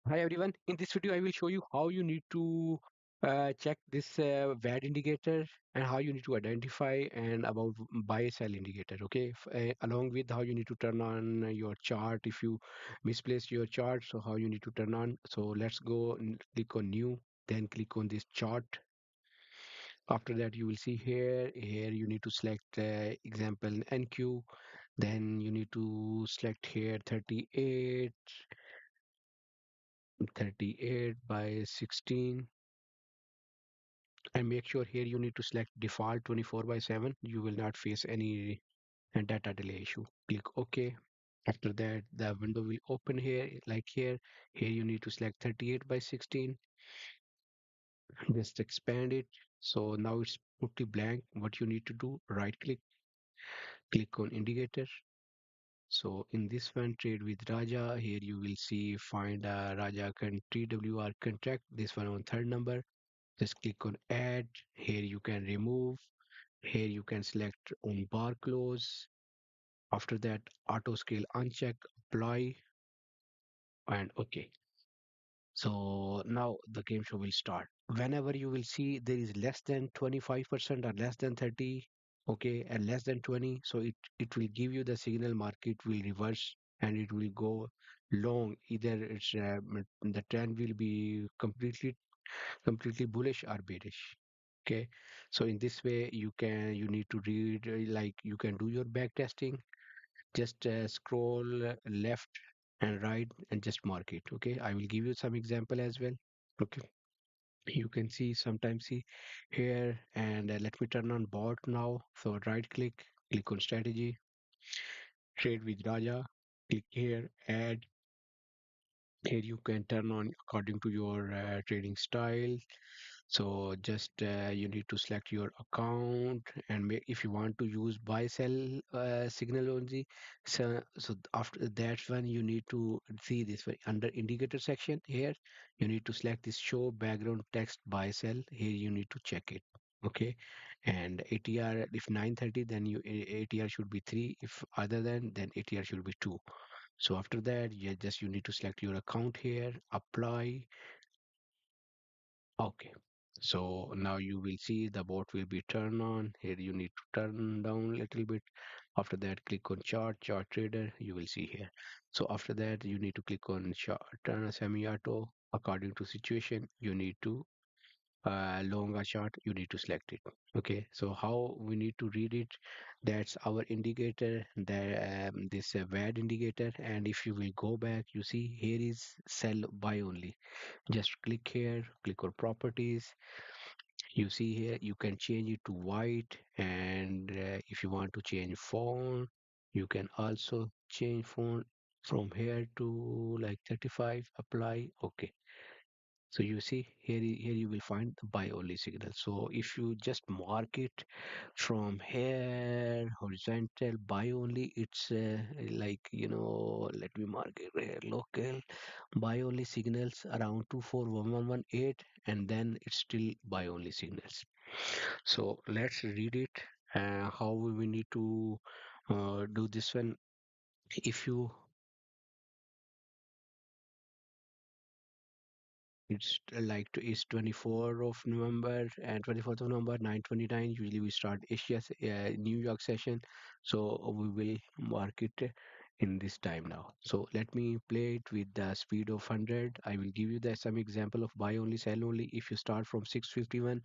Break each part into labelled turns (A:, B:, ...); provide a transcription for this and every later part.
A: Hi everyone. In this video, I will show you how you need to check this VAD indicator and how you need to identify and about buy sell indicator. Okay, along with how you need to turn on your chart if you misplace your chart. So how you need to turn on. So let's go and click on new, then click on this chart. After that, you will see here. Here you need to select example NQ. Then you need to select here 38 by 16, and make sure here you need to select default 24 by 7. You will not face any data delay issue. Click OK. After that, the window will open here like here you need to select 38 by 16. Just expand it. So now it's totally blank. What you need to do, right click on indicator. So in this one, trade with Raja, here you will see find a Raja TWR contract, this one on third number. Just click on add. Here you can remove. Here you can select on bar close. After that, auto scale uncheck, apply, and OK. So now the game show will start. Whenever you will see there is less than 25% or less than 30, okay, and less than 20, so it will give you the signal market will reverse and it will go long. Either it's the trend will be completely bullish or bearish. Okay, so in this way you need to read like you can do your back testing. Just scroll left and right and just mark it. Okay, I will give you some example as well. Okay, you can see sometimes see here, and let me turn on bot now. So right click on strategy, trade with Raja, click here, add. Here you can turn on according to your trading style. So just you need to select your account and make, if you want to use buy sell signal only. So after that one you need to see this one under indicator section. Here you need to select this show background text buy sell. Here you need to check it. Okay, and ATR if 930, then ATR should be 3. If other than, then ATR should be 2. So after that, you need to select your account here, apply. Okay. So now you will see the bot will be turned on. Here you need to turn down a little bit. After that, click on chart trader. You will see here. So after that, you need to click on chart, turn a semi-auto. According to situation, you need to longer chart, you need to select it. Okay, so how we need to read it, that's our indicator, that this VAD indicator. And if you will go back, you see here is sell buy only. Just click here, click on properties. You see here you can change it to white, and if you want to change font, you can also change font from here to like 35. Apply. Okay, so you see here, here you will find the buy only signal. So if you just mark it from here, horizontal buy only, it's like, let me mark it here, local buy only signals around 241118, and then it's still buy only signals. So let's read it, how we need to do this one. If you it's 24 of November and 24th of November 9:29. Usually we start Asia's New York session, so we will mark it in this time now. So let me play it with the speed of 100. I will give you the some example of buy only, sell only. If you start from 651,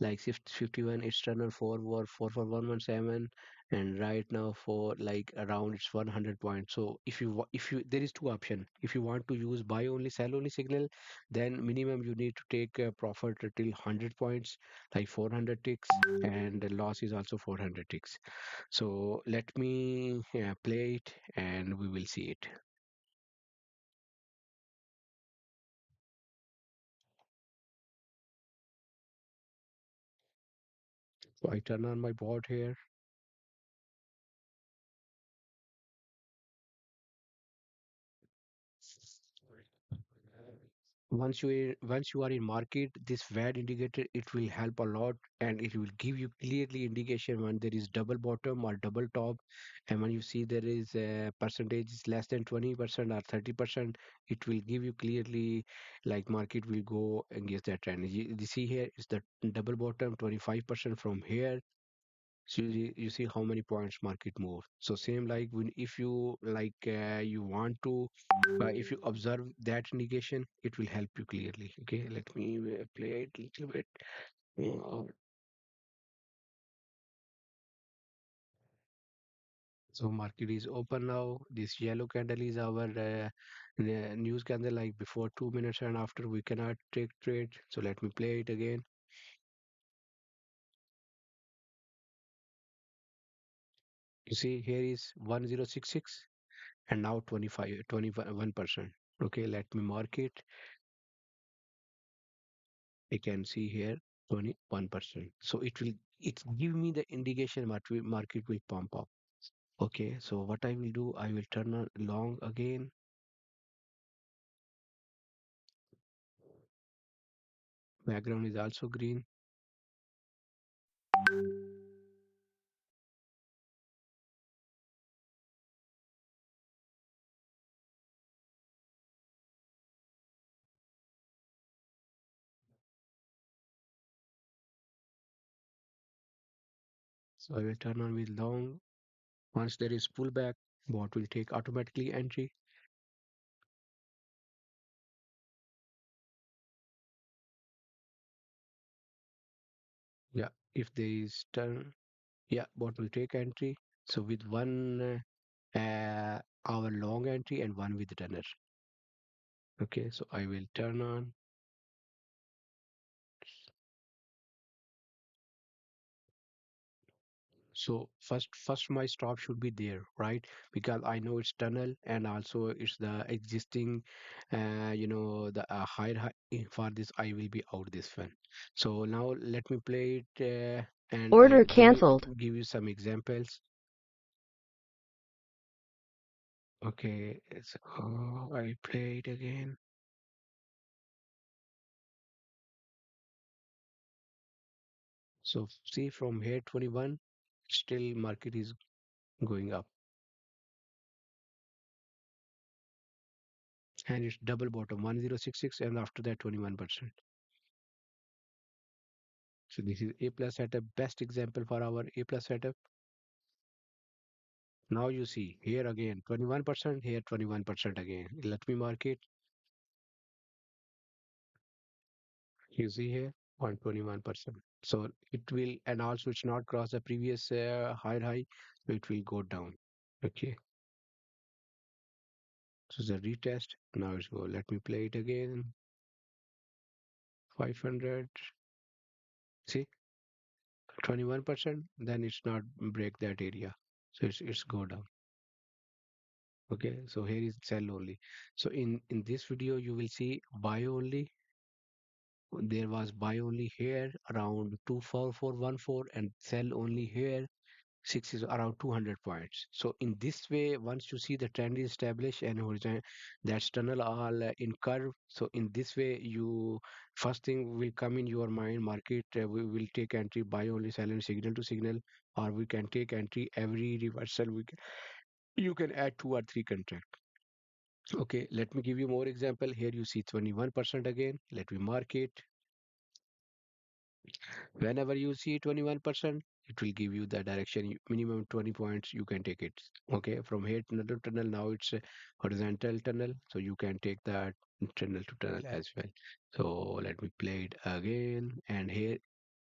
A: like 651, it's turn for 117, and right now for like around it's 100 points. So if you there is two option. If you want to use buy only sell only signal, then minimum you need to take a profit till 100 points, like 400 ticks, and the loss is also 400 ticks. So let me play it and we will see it. So I turn on my board here. Once you are in market, this vad indicator, it will help a lot, and it will give you clearly indication when there is double bottom or double top. And when you see there is a percentage is less than 20% or 30%, it will give you clearly, like market will go against that trend. You see here is the double bottom 25% from here. So you see how many points market move. So same like when, if you like you want to if you observe that indication, it will help you clearly. Okay, let me play it a little bit. Uh, so market is open now. This yellow candle is our the news candle, like before 2 minutes and after we cannot take trade. So let me play it again. You see here is 1066 and now 21%. Okay, let me mark it. I can see here 21%. So it give me the indication what market will pump up. Okay, so what I will do, I will turn on long again. Background is also green. So I will turn on with long. Once there is pullback, bot will take automatically entry. Yeah, if there is turn, yeah, bot will take entry. So with one our long entry and one with runner. Okay, so I will turn on. So first my stop should be there, right? Because I know it's tunnel and also it's the existing, the higher high for this I will be out this one. So now let me play it and I
B: Order
A: give you
B: canceled.
A: give you some examples. Okay, so I play it again. So see from here 21, still market is going up and it's double bottom 1066 and after that 21%. So this is A plus setup, best example for our A plus setup. Now you see here again 21%, here 21% again. Let me mark it. You see here 121%. So it will, and also it's not cross the previous higher high, so it will go down. Okay, so the retest. Now it's go. Let me play it again. 500. See 21%. Then it's not break that area, so it's go down. Okay, so here is sell only. So in this video you will see buy only. There was buy only here around 24414 and sell only here 6 is around 200 points. So in this way, once you see the trend is established and horizontal, that's tunnel all in curve. So in this way, you first thing will come in your mind, market we will take entry buy only, sell and signal to signal, or we can take entry every reversal. You can add 2 or 3 contract. Okay, let me give you more example. Here you see 21% again. Let me mark it. Whenever you see 21%, it will give you the direction. Minimum 20 points, you can take it. Okay, from here tunnel to tunnel, now it's a horizontal tunnel, so you can take that tunnel to tunnel as well. So let me play it again. And here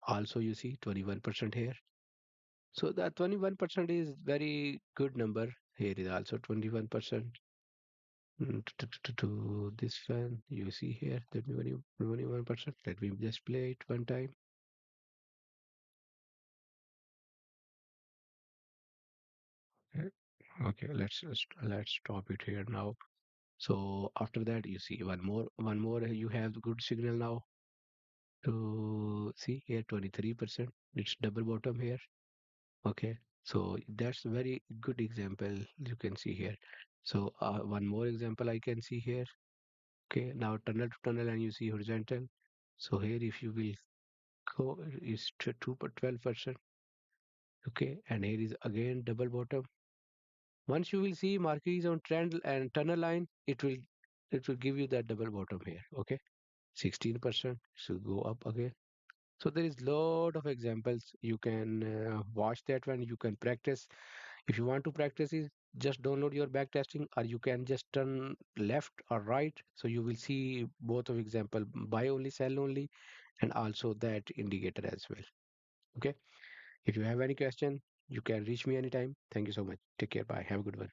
A: also you see 21% here. So that 21% is very good number. Here is also 21%. To this one, you see here the 21%. Let me just play it one time. Okay, okay, let's stop it here now. So after that, you see one more. You have good signal now to see here 23%. It's double bottom here. Okay, so that's very good example you can see here. So one more example I can see here. Okay, now tunnel to tunnel and you see horizontal. So here if you will go is to 12%. Okay, and here is again double bottom. Once you will see market is on trend and tunnel line, it will give you that double bottom here. Okay, 16% should go up again. So there is lot of examples. You can watch that one. You can practice. If you want to practice it, just download your back testing, or you can just turn left or right. So you will see both of example, buy only, sell only, and also that indicator as well. Okay. If you have any question, you can reach me anytime. Thank you so much. Take care. Bye. Have a good one.